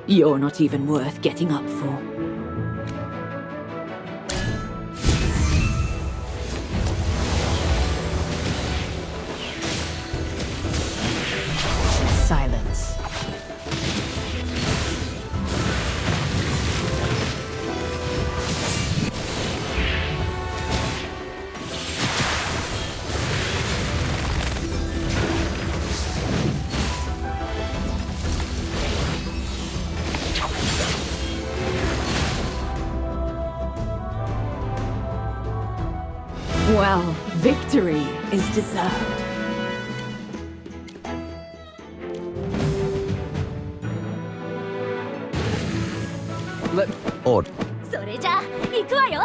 You're not even worth getting up for. Silence. Well, victory is deserved. Odd. それじゃ行くわよ。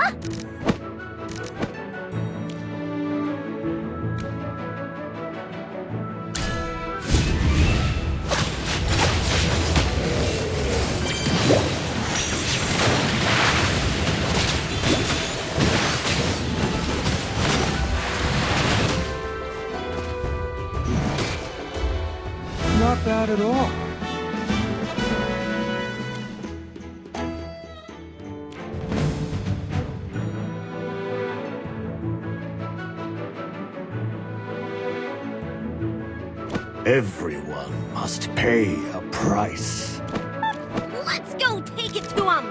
Not bad at all. Everyone must pay a price. Let's go take it to him.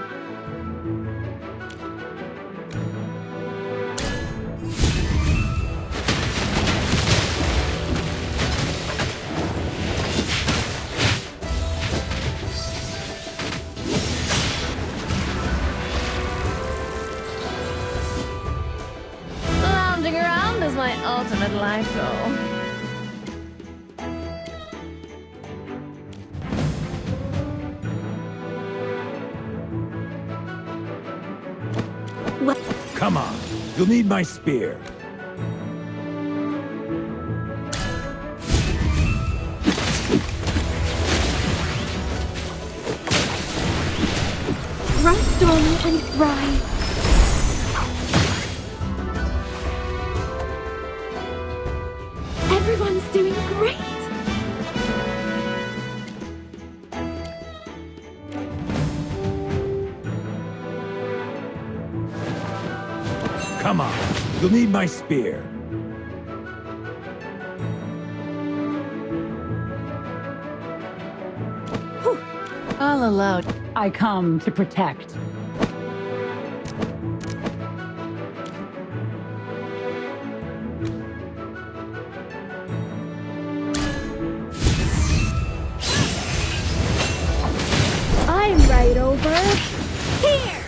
Lounging around is my ultimate life goal. Come on, you'll need my spear. Rest on and thrive. Everyone's doing great. Come on, you'll need my spear. I'll allow it. I come to protect. I'm right over here.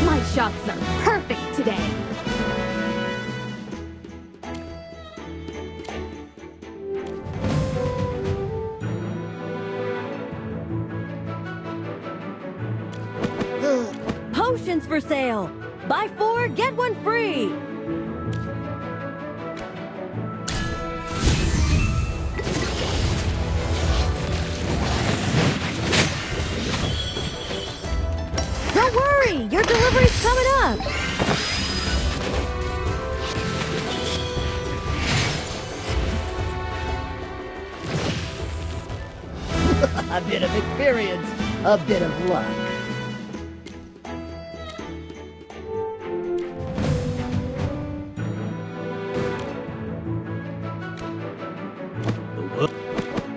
My shots are perfect today. Potions for sale! Buy 4, get 1 free! Don't worry! Your delivery's coming up! A bit of experience, a bit of luck.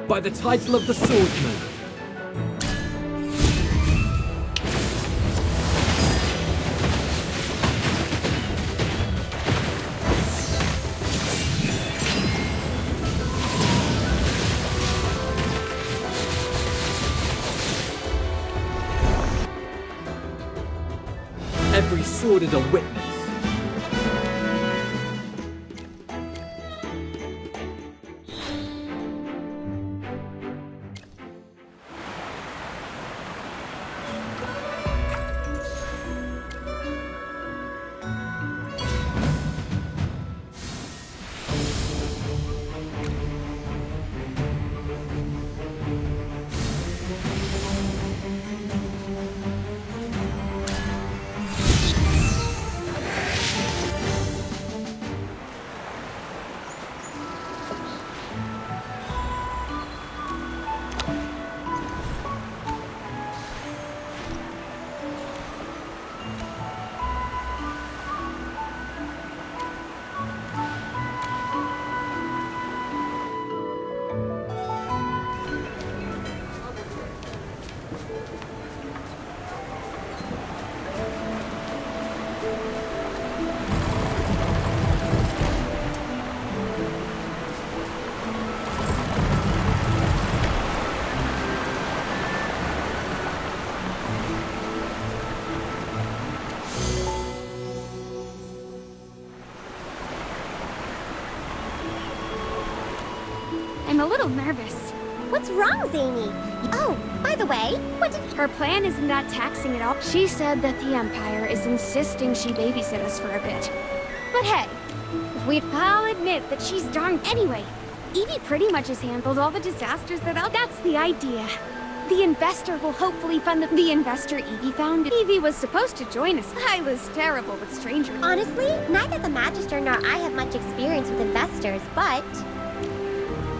By the title of the swordsman. Every sword is a witness. little nervous. What's wrong, Zanie? Oh, by the way, what did... Her plan isn't that taxing at all. She said that the Empire is insisting she babysit us for a bit. But hey, I'll admit that she's darn... Anyway, Evie pretty much has handled all the disasters That's the idea. The investor will hopefully fund the investor Evie found. Evie was supposed to join us. I was terrible with strangers. Honestly, neither the Magister nor I have much experience with investors, but...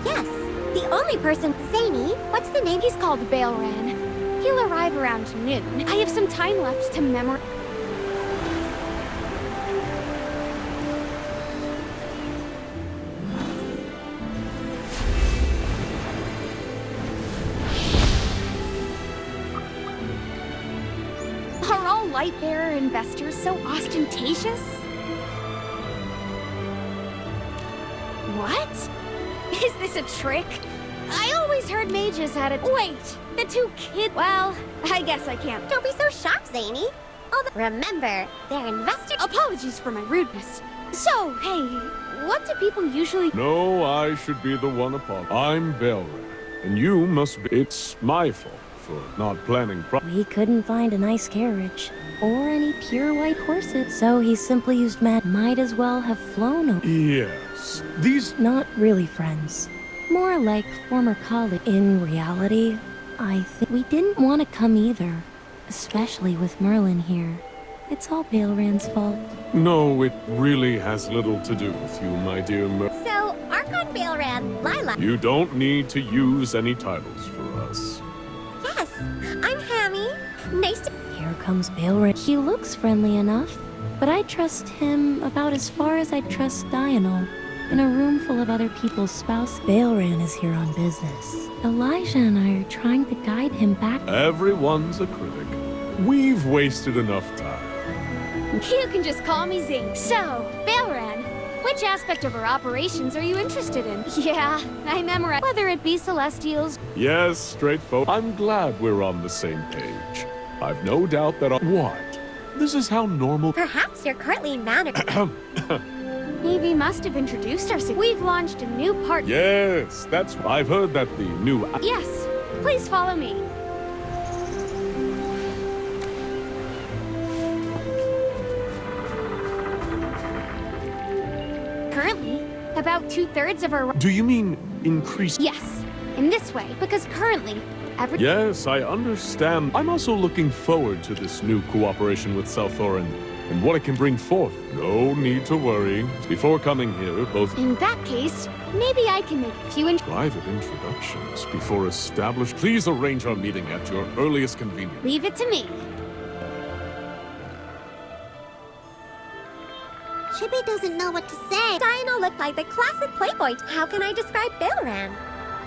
Yes, the only person... Zanie, what's the name? He's called Bealran. He'll arrive around noon. I have some time left to memorize... Are all Lightbearer investors so ostentatious? What? Is this a trick? I always heard mages had a... Wait, the two kids... Well, I guess I can't. Don't be so shocked, Zanie. Remember, they're investors... Apologies for my rudeness. So, hey, what do people usually... No, I should be the one upon. I'm Bealran, and you must be... It's my fault for not planning We couldn't find a nice carriage, or any pure white horses, so he simply used might as well have flown over. Yes, these... Not really friends. More like former colleagues. In reality, I think we didn't want to come either. Especially with Merlin here. It's all Bealran's fault. No, it really has little to do with you, my dear So, Archon Bealran, Lila... You don't need to use any titles for us. Yes, I'm Hammy. Nice to... Here comes Bealran. He looks friendly enough, but I trust him about as far as I trust Dianol. In a room full of other people's spouses. Bealran is here on business. Elijah and I are trying to guide him back. Everyone's a critic. We've wasted enough time. You can just call me Zane. So, Bealran, which aspect of our operations are you interested in? Yeah, I memorize. Whether it be Celestials... Yes, straightforward. I'm glad we're on the same page. I've no doubt that What? This is how normal... Perhaps you're currently managed... Evie must have introduced us. We've launched a new part... Yes, that's... I've heard that the new... Yes, please follow me. Currently, about 2/3 of our... Do you mean increase... Yes, in this way, because currently, Yes, I understand. I'm also looking forward to this new cooperation with Thador and what it can bring forth. No need to worry. Before coming here, both... In that case, maybe I can make a few... Private introductions before established... Please arrange our meeting at your earliest convenience. Leave it to me. Chippy doesn't know what to say. Dianol looked like the classic playboy. How can I describe Bealran?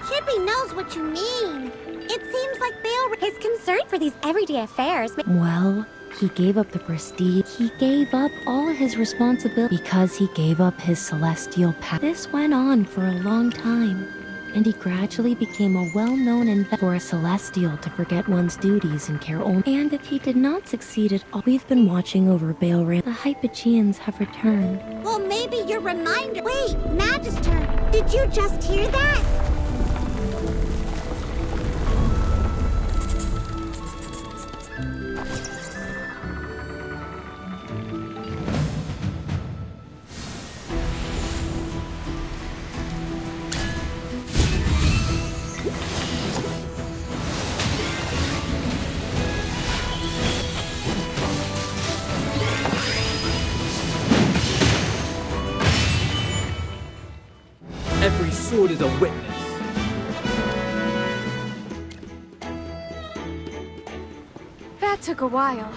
Chippy knows what you mean. It seems like Bealran... His concern for these everyday affairs... Well, he gave up the prestige. He gave up all his responsibility because he gave up his celestial power. This went on for a long time, and he gradually became a well-known investor for a celestial to forget one's duties and care only. And if he did not succeed at all, we've been watching over Bealran. The Hypogeans have returned. Well, maybe your reminder... Wait, Magister, did you just hear that? Every sword is a witness. That took a while.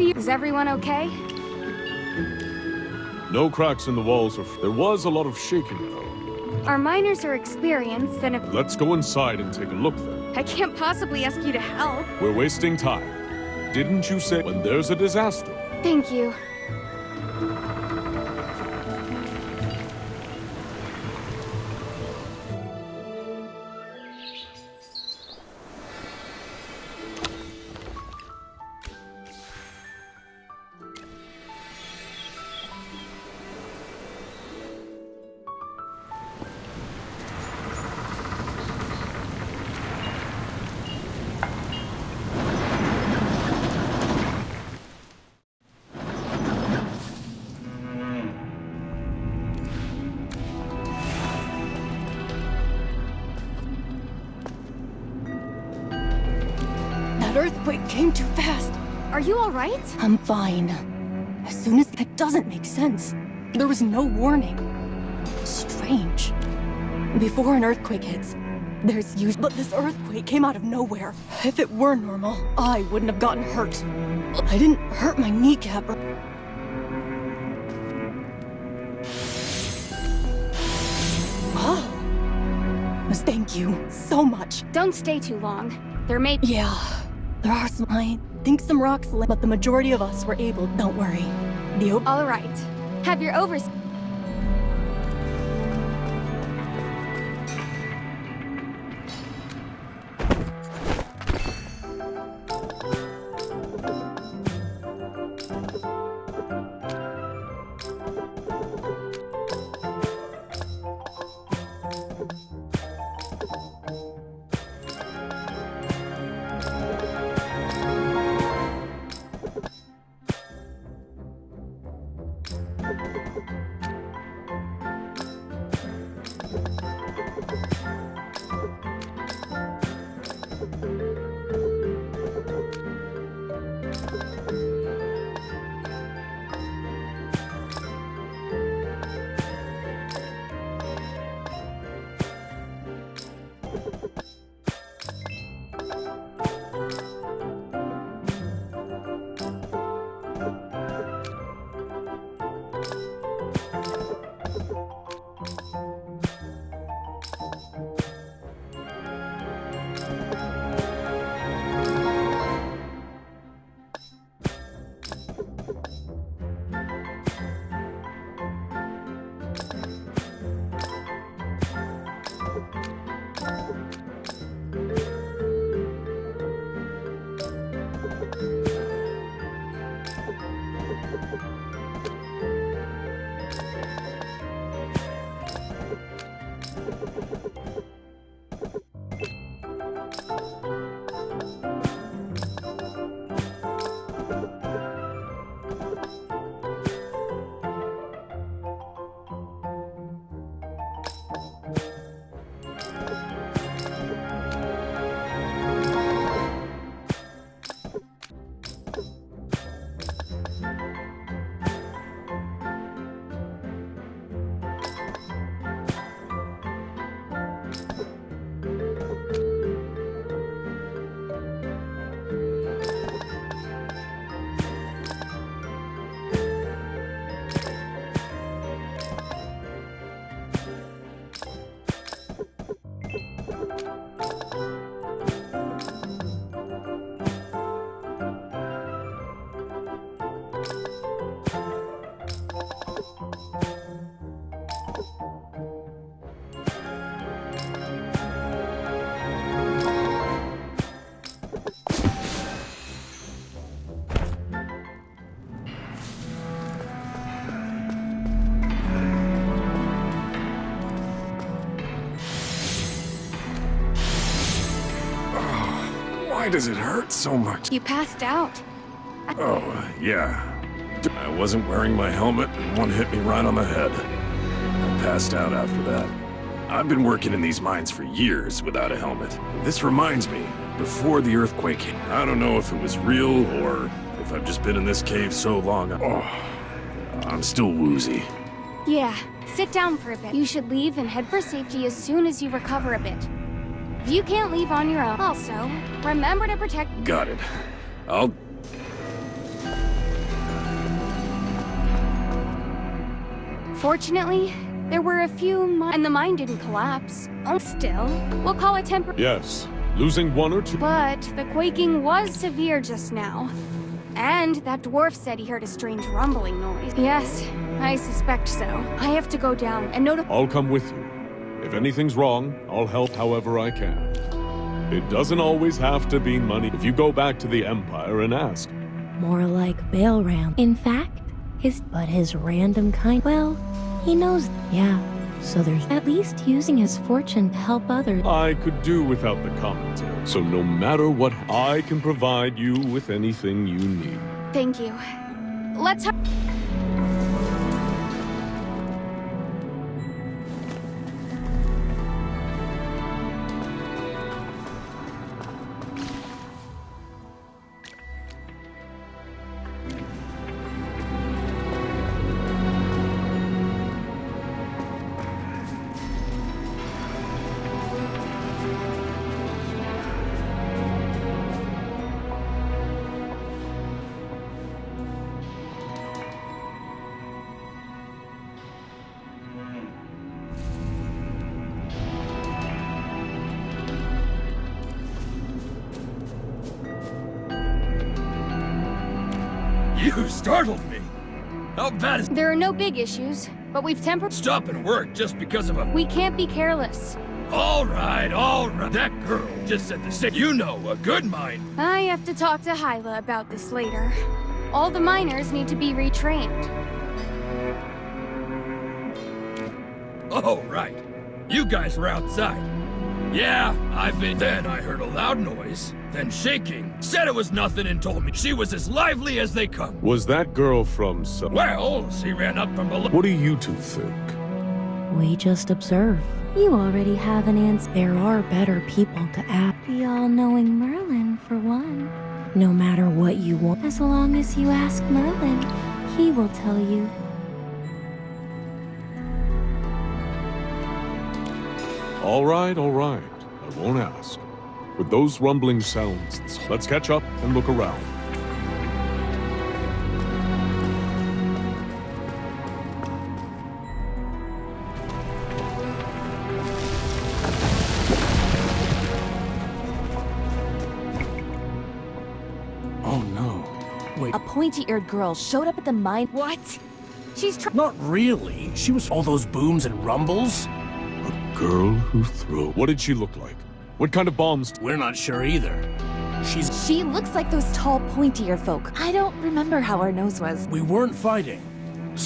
Is everyone okay? No cracks in the walls. There was a lot of shaking, though. Our miners are experienced and... Let's go inside and take a look, then. I can't possibly ask you to help. We're wasting time. Didn't you say when there's a disaster? Thank you. That earthquake came too fast. Are you alright? I'm fine. As soon as that doesn't make sense. There was no warning. Strange. Before an earthquake hits, there's usually... But this earthquake came out of nowhere. If it were normal, I wouldn't have gotten hurt. I didn't hurt my kneecap or... Oh. Thank you so much. Don't stay too long. There may be... Yeah, there are some... I think some rocks... But the majority of us were able... Don't worry. Alright. Have your overs... Why does it hurt so much? You passed out. Oh, yeah. I wasn't wearing my helmet and one hit me right on the head. I passed out after that. I've been working in these mines for years without a helmet. This reminds me, before the earthquake hit, I don't know if it was real or if I've just been in this cave so long. Oh, I'm still woozy. Yeah, sit down for a bit. You should leave and head for safety as soon as you recover a bit. If you can't leave on your own. Also, remember to protect... Got it. I'll... Fortunately, there were a few and the mine didn't collapse. Oh, still, we'll call it temporary. Yes, losing one or two... But the quaking was severe just now. And that dwarf said he heard a strange rumbling noise. Yes, I suspect so. I have to go down and notify... I'll come with you. If anything's wrong, I'll help however I can. It doesn't always have to be money if you go back to the Empire and ask. More like Bealran. In fact, his random kind... Well, he knows... Yeah, so there's at least using his fortune to help others. I could do without the commentary, so no matter what, I can provide you with anything you need. Thank you. Let's have... You startled me. How bad is... There are no big issues, but we've Stopping work just because of a... We can't be careless. All right. That girl just said the same. You know, a good mind. I have to talk to Hyla about this later. All the miners need to be retrained. Oh, right. You guys were outside. Yeah, I've been... Then I heard a loud noise, then shaking. Said it was nothing and told me she was as lively as they come. Was that girl from... Well, she ran up from below. What do you two think? We just observe. You already have an answer. There are better people to ask. The all-knowing Merlin, for one. No matter what you want, as long as you ask Merlin, he will tell you. All right. I won't ask. With those rumbling sounds, let's catch up and look around. Oh no. Wait, A pointy-eared girl showed up at the mine. What? She's not really. She was all those booms and rumbles. A girl who threw... What did she look like? What kind of bombs? We're not sure either. She looks like those tall, pointy-eared folk. I don't remember how her nose was. We weren't fighting.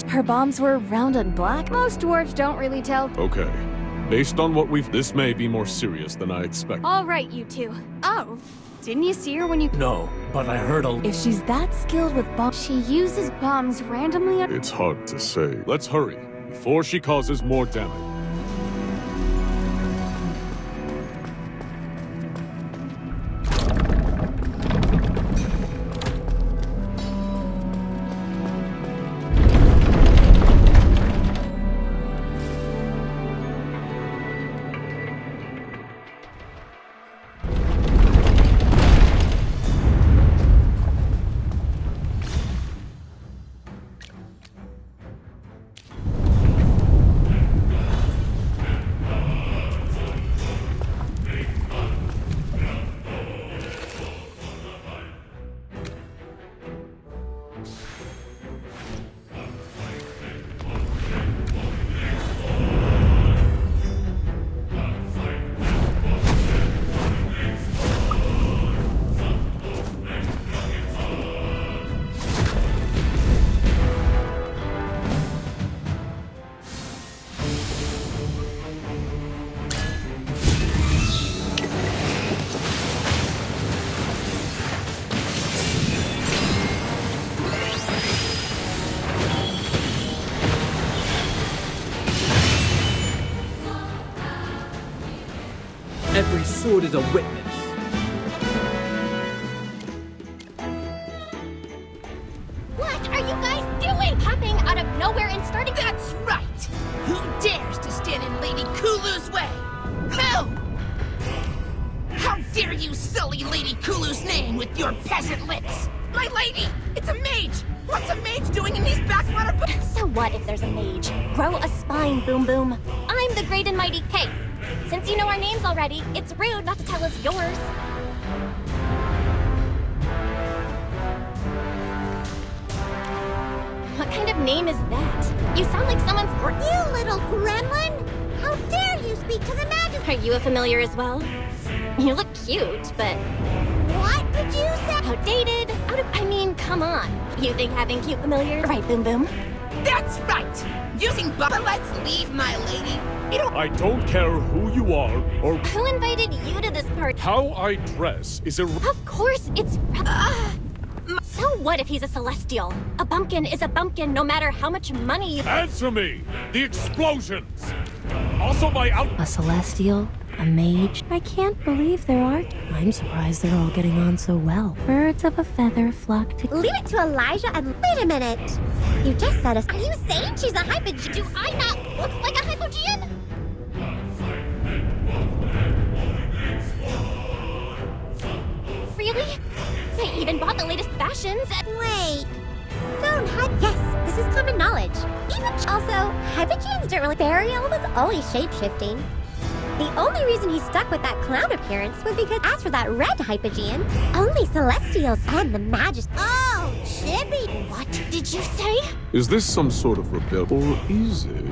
Her bombs were round and black. Most dwarves don't really tell. Okay. Based on what we've... This may be more serious than I expected. All right, you two. Oh, didn't you see her when you... No, but I heard a... If she's that skilled with bombs... She uses bombs randomly... It's hard to say. Let's hurry, before she causes more damage. Every sword is a witness. What are you guys doing? Popping out of nowhere and starting... That's right! Who dares to stand in Lady Kulu's way? Who? How dare you sully Lady Kulu's name with your peasant lips? My lady, it's a mage! What's a mage doing in these backwater... So what if there's a mage? Grow a spine, Boom Boom. I'm the great and mighty Kate. Since you know our names already, it's rude not to tell us yours. What kind of name is that? You sound like someone's... You little gremlin! How dare you speak to the Magus? Are you a familiar as well? You look cute, but... What did you say? Outdated? I mean, come on. You think having cute familiars... Right, Boom Boom? That's right! Using Bubba, let's leave, my lady. I don't care who you are, or... Who invited you to this party? How I dress is Of course it's... So what if he's a celestial? A bumpkin is a bumpkin no matter how much money you... Answer me! The explosions! Also my A celestial? A mage? I can't believe there are... I'm surprised they're all getting on so well. Birds of a feather flock to... Leave it to Elijah and... Wait a minute! You just said Are you saying she's a hypogean? Do I not look like a hypogean? Really? They even bought the latest fashions and... Wait. Don't hype... Yes, this is common knowledge. Even... Also, hypogeans don't really... Burial was always shape-shifting. The only reason he stuck with that clown appearance was because, as for that red hypogean, only Celestials and the Magist... Oh, should be. What did you say? Is this some sort of rebellion, or is it?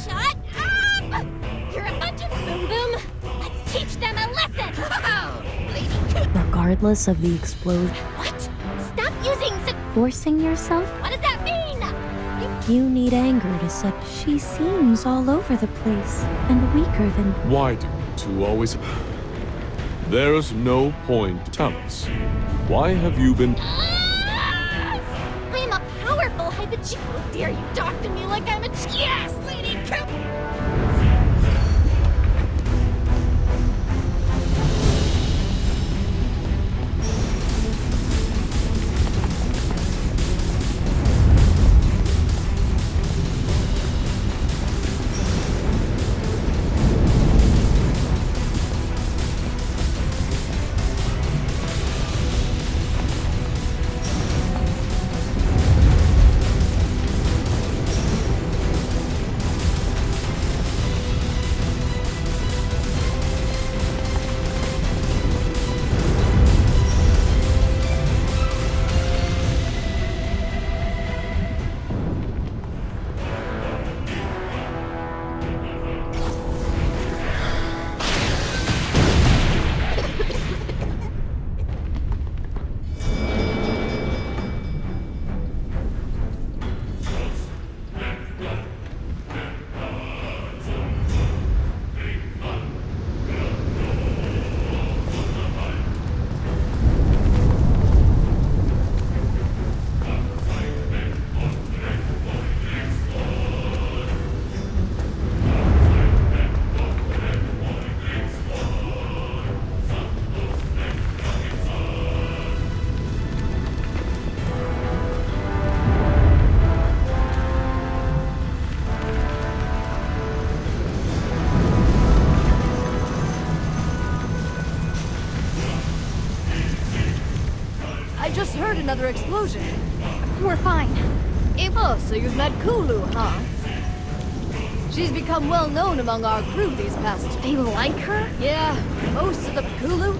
Shut up! You're a bunch of boom-boom. Let's teach them a lesson. Oh, Lady Kulu. Regardless of the explosion, What? Stop using forcing yourself, What does that mean? you need anger to set. She seems all over the place and weaker than. Why do you two always... There's no point. Tell us. Why have you been... I am a powerful hypochip. How dare you talk to me like I'm a Yes, Lady Kulu. I just heard another explosion. We're fine. Oh, so you've met Kulu, huh? She's become well known among our crew these past... They like her? Yeah, most of the Kulu.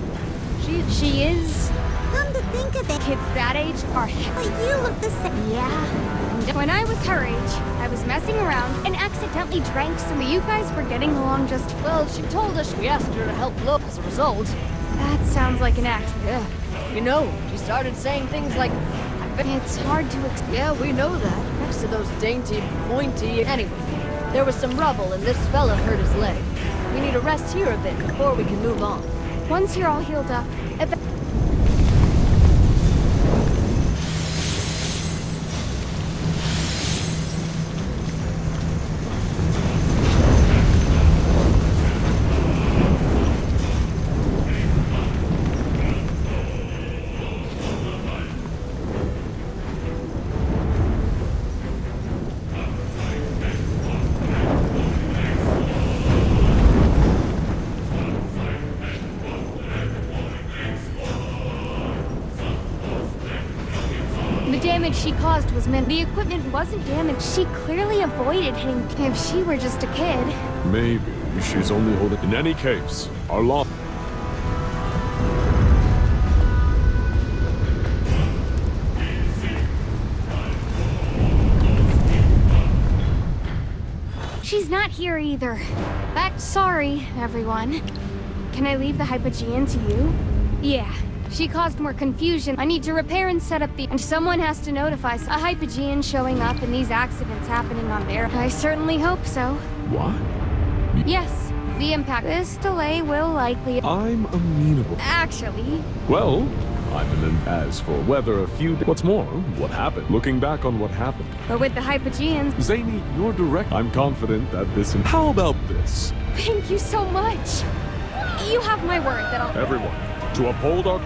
She is. Come to think of it, Kids that age are. but you look the same. Yeah. When I was her age, I was messing around and accidentally drank some. You guys were getting along just. Well, she told us we asked her to help Lo as a result. That sounds like an accident. Yeah, you know, she started saying things like, It's hard to explain. yeah, we know that. Next to those dainty, pointy... Anyway, there was some rubble and this fella hurt his leg. We need to rest here a bit before we can move on. Once you're all healed up, the damage she caused was meant. The equipment wasn't damaged. She clearly avoided hitting. If she were just a kid. Maybe she's only holding... In any case, our law... She's not here either. Sorry, everyone. Can I leave the Hypogean to you? Yeah. She caused more confusion. I need to repair and set up the... And someone has to notify a Hypogean showing up and these accidents happening on there. I certainly hope so. Why? Yes, the impact. This delay will likely... I'm amenable. Actually... Well, as for whether a few... What's more, what happened? Looking back on what happened. But with the Hypogeans... Zanie, you're direct. I'm confident that this... How about this? Thank you so much. You have my word that I'll... Everyone, to uphold our...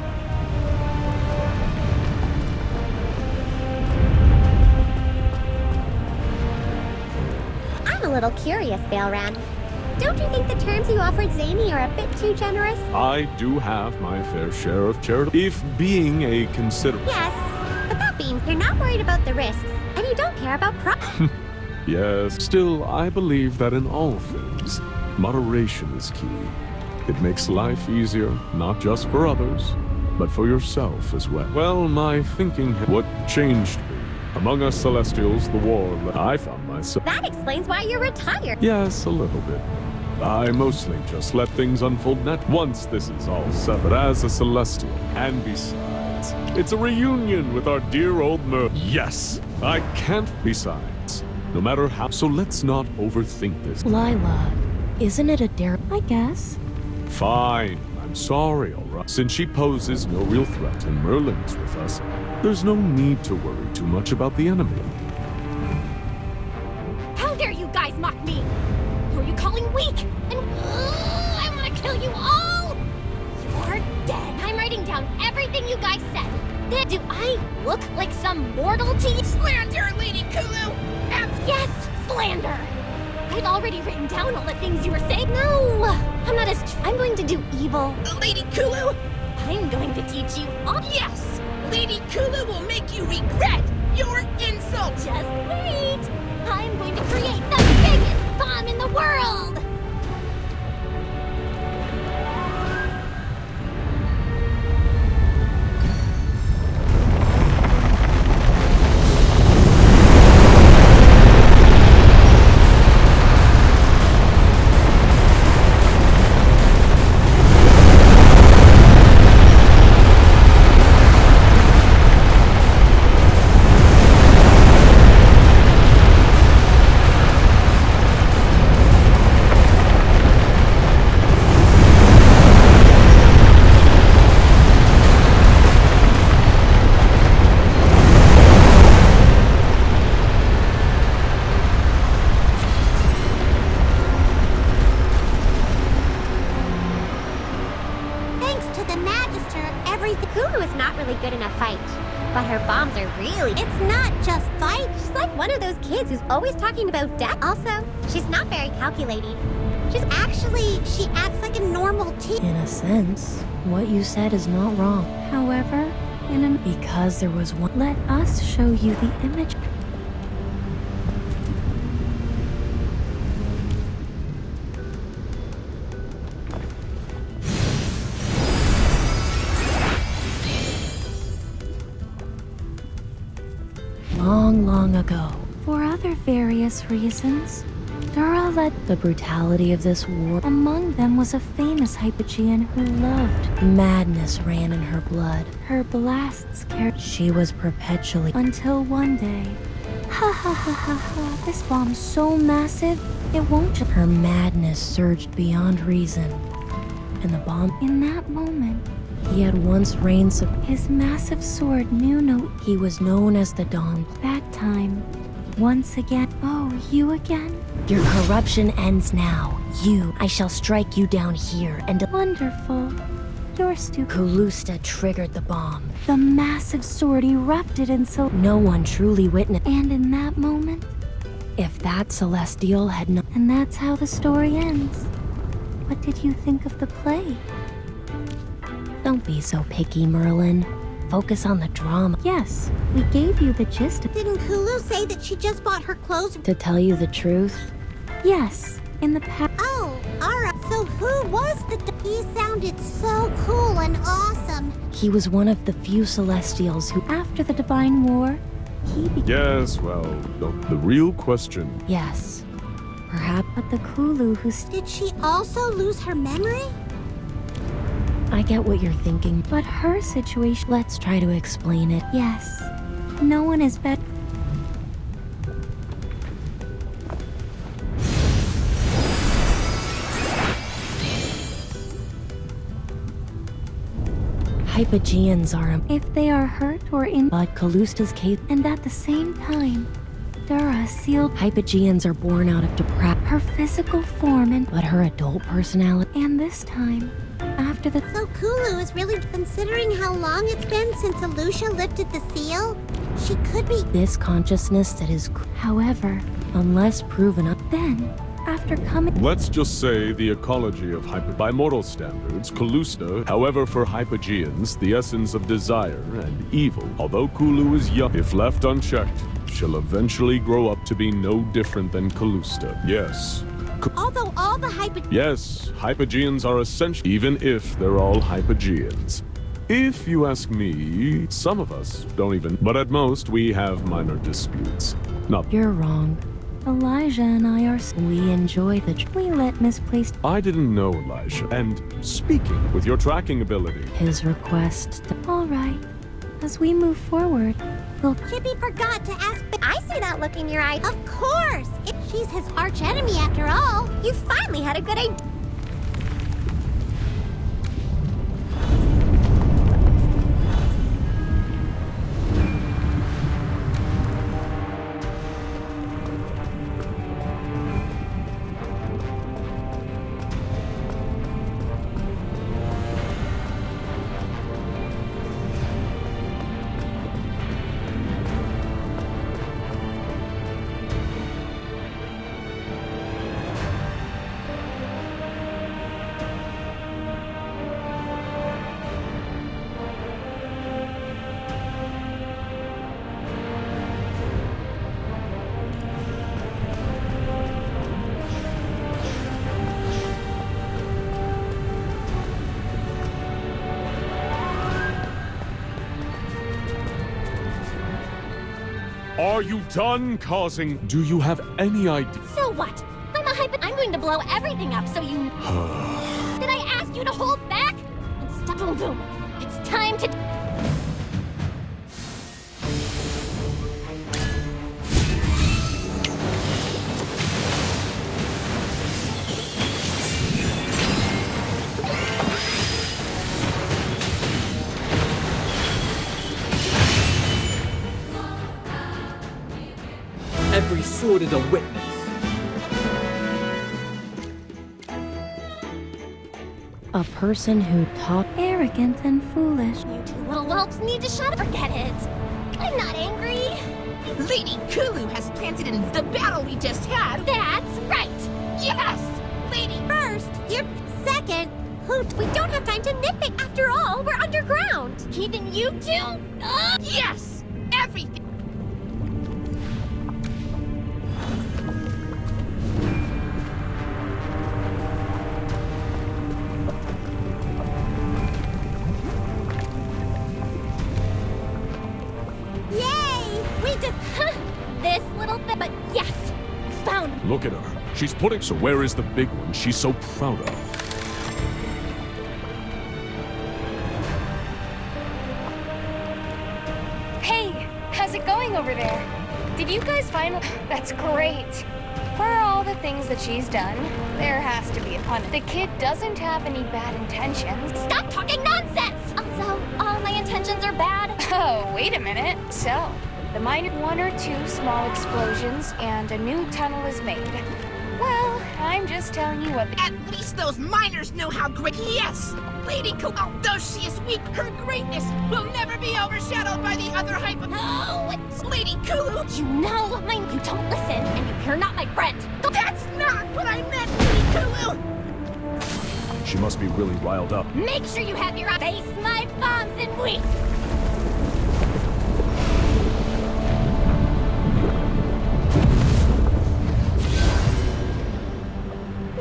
I'm a little curious, Bealran. Don't you think the terms you offered Zanie are a bit too generous? I do have my fair share of charity. If being a considerate... Yes, but that means you're not worried about the risks, and you don't care about Yes, still, I believe that in all things, moderation is key. It makes life easier, not just for others, but for yourself as well. Well, my thinking, what changed me? Among us Celestials, the war, I found myself... That explains why you're retired. Yes, a little bit. I mostly just let things unfold once this is all set. But as a Celestial, and besides, it's a reunion with our dear old Yes, I can't besides. No matter how... So let's not overthink this. Lila, isn't it a dare? I guess. Fine. I'm sorry, alright. Since she poses no real threat and Merlin's with us, there's no need to worry too much about the enemy. How dare you guys mock me? Who are you calling weak? And I want to kill you all! You're dead. I'm writing down everything you guys said. Do I look like some mortal to you? Slander, Lady Kulu! Yes, slander! I'd already written down all the things you were saying. No, I'm not as... I'm going to do evil. Lady Kulu! I'm going to teach you all... Yes! Lady Kulu will make you regret your insult! Just wait! I'm going to create the biggest bomb in the world! Always talking about death. Also, she's not very calculating. She acts like a normal teen. In a sense, what you said is not wrong. However, because there was one, let us show you the image. Long ago, for other various reasons, Dura led the brutality of this war. Among them was a famous Hypogean who loved. Madness ran in her blood. Her blasts carried. She was perpetually... Until one day... This bomb's so massive, it won't just... Her madness surged beyond reason. And the bomb... In that moment, he had once reigned his massive sword knew no... He was known as the Dawn. That time... Once again. Oh, you again? Your corruption ends now. I shall strike you down here and... Wonderful. You're stupid. Kulusta triggered the bomb. The massive sword erupted and so... No one truly witnessed. And in that moment, if that Celestial had not... And that's how the story ends. What did you think of the play? Don't be so picky, Merlin. Focus on the drama. Yes, we gave you the gist. Didn't Kulu say that she just bought her clothes? To tell you the truth? Yes, in the past. Oh, alright. So who was the... He sounded so cool and awesome. He was one of the few Celestials who, after the Divine War, he became... Yes, well, the real question... Yes, perhaps, but the Kulu who... Did she also lose her memory? I get what you're thinking, but her situation... Let's try to explain it. Yes, no one is better... Hypogeans are... If they are hurt or in... But Kalusta's case... And at the same time... Dura sealed... Hypogeans are born out of her physical form and... But her adult personality... And this time... After the... So Kulu is really... Considering how long it's been since Alusha lifted the seal, she could be... This consciousness that is... However, unless proven up, then, after coming... Let's just say the ecology of by mortal standards, Kalusta, however for Hypogeans, the essence of desire and evil, although Kulu is young, if left unchecked, she'll eventually grow up to be no different than Kalusta. Yes. Although all the Yes, Hypogeans are essential, even if they're all Hypogeans. If you ask me, some of us don't even. But at most, we have minor disputes. Not. You're wrong. Elijah and I are. We enjoy the. We let misplaced. I didn't know Elijah. And speaking with your tracking ability. His request. All right. As we move forward, we'll. Chippy forgot to ask. I see that look in your eye. Of course! If she's his arch enemy after all, you finally had a good idea. Are you done causing? Do you have any idea? So what? I'm going to blow everything up so you... Did I ask you to hold back? It's boom boom. It's time to... Every sword is a witness. A person who talk arrogant and foolish. You two little whelps need to shut up. Forget it. I'm not angry. Lady Kulu has planted in the battle we just had. That's right. Yes! Lady... First, you're second. Hoot, we don't have time to nitpick. After all, we're underground. Even you two? Yes! Everything! This little bit, but yes, found. Look at her. She's putting. So where is the big one she's so proud of? Hey, how's it going over there? Did you guys find? That's great. For all the things that she's done, there has to be a pun. The kid doesn't have any bad intentions. Stop talking nonsense! Also, all my intentions are bad. Oh, wait a minute. So, the minor 1 or 2 small explosions and a new tunnel is made. Well, I'm just telling you what. At least those miners know how great. Yes! Lady Kulu, although she is weak, her greatness will never be overshadowed by the other hype of... No, it's Lady Kulu! You know you don't listen, and you're not my friend. That's not what I meant, Lady Kulu! She must be really riled up. Make sure you have your eyes. Face my bombs and weep.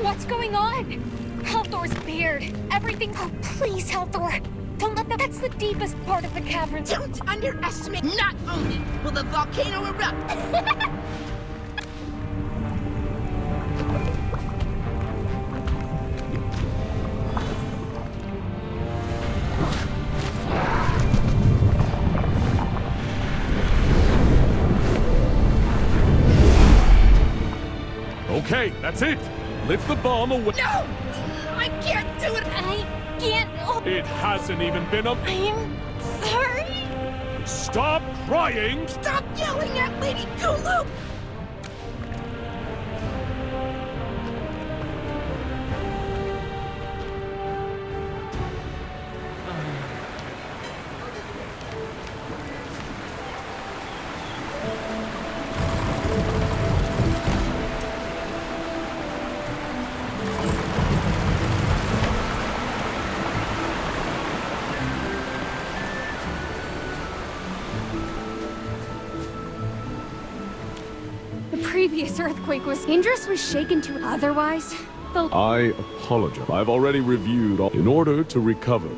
What's going on? Thador's beard. Everything. Oh, please, Thador. Don't let that. That's the deepest part of the cavern. Don't underestimate. Not only will the volcano erupt. Okay, that's it. Lift the bomb away. No! I can't do it! I can't... Oh. It hasn't even been a... I'm sorry. Stop crying! Stop yelling at Lady Kulu! Previous earthquake was... Indris was shaken to... Otherwise, I apologize. I've already reviewed all... In order to recover.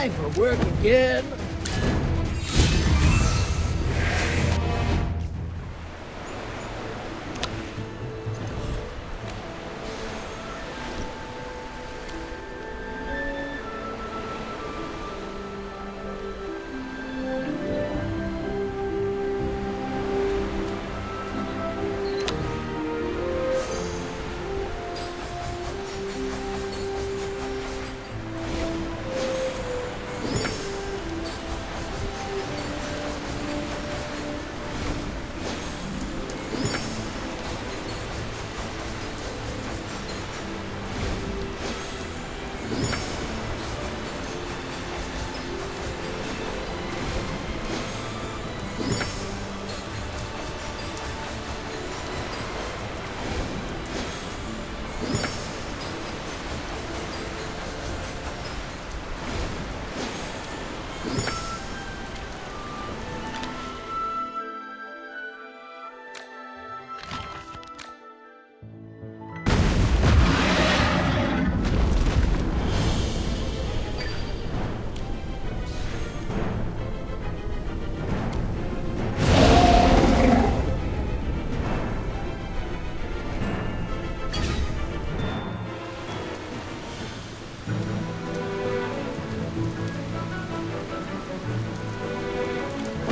time for work again.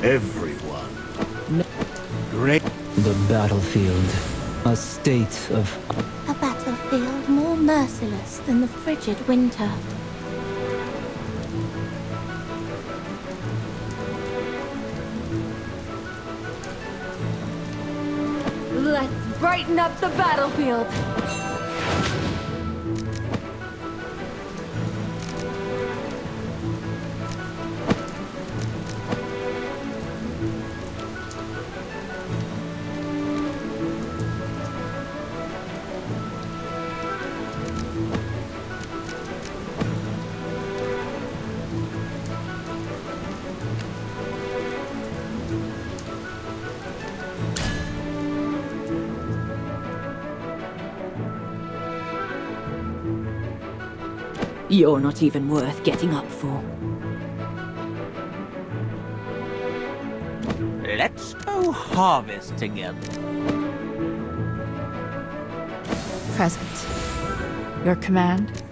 Everyone. Great. The battlefield. A state of... A battlefield more merciless than the frigid winter. Let's brighten up the battlefield. You're not even worth getting up for. Let's go harvest together. Present. Your command?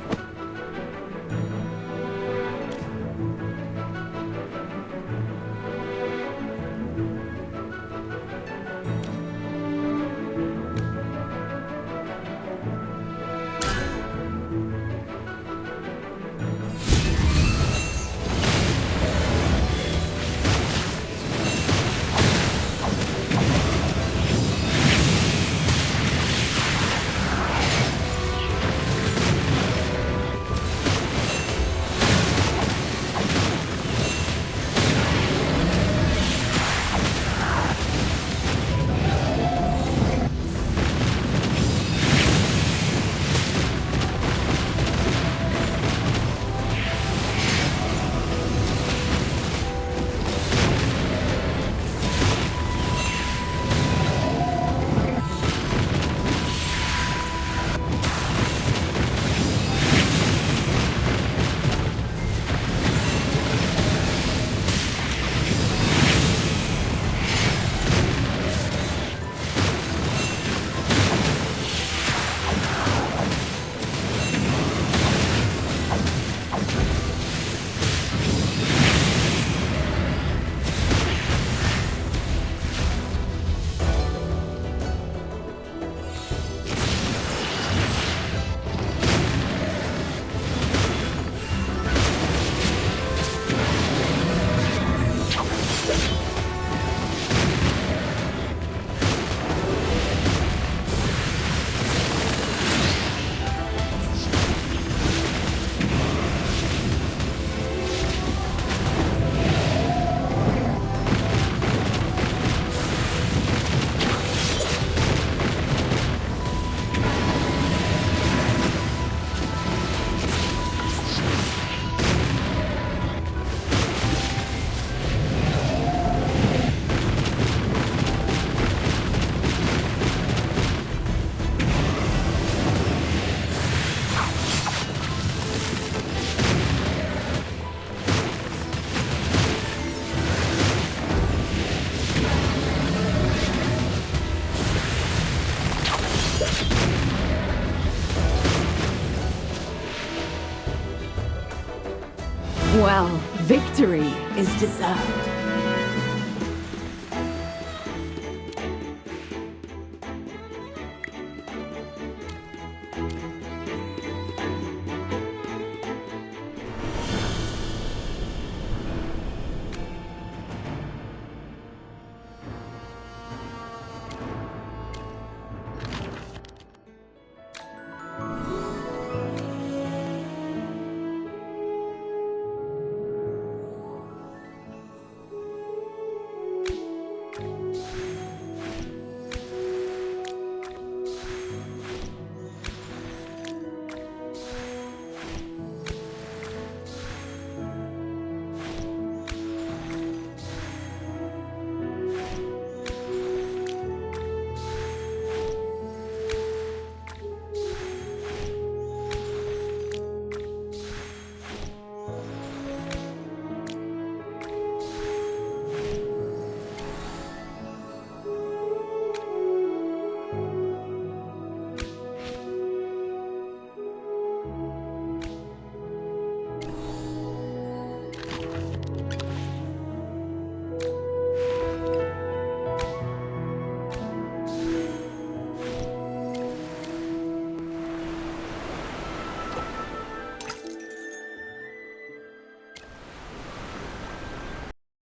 Well, victory is deserved.